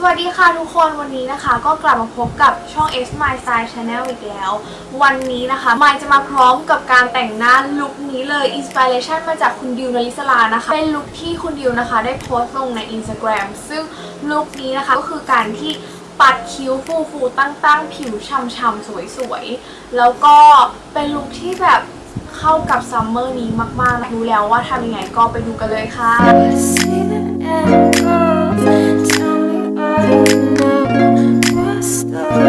วัสดีค่ะทุกคนวันนี้นะคะก็กลับมาพบกับช่อง Smindstyle Channel อีกแล้ววันนี้นะคะมายจะมาพร้อมกับการแต่งหน้าลุคนี้เลยอินสปิเรชันมาจากคุณดิวนลิศรานะคะเป็นลุคที่คุณดิวนะคะได้โพสต์ลงใน Instagram ซึ่งลุคนี้นะคะก็คือการที่ปัดคิ้วฟูๆตั้งๆผิวช่ำๆสวยๆแล้วก็เป็นลุคที่แบบเข้ากับซัมเมอร์นี้มากๆรู้แล้วว่าทำยังไงก็ไปดูกันเลยค่ะStop.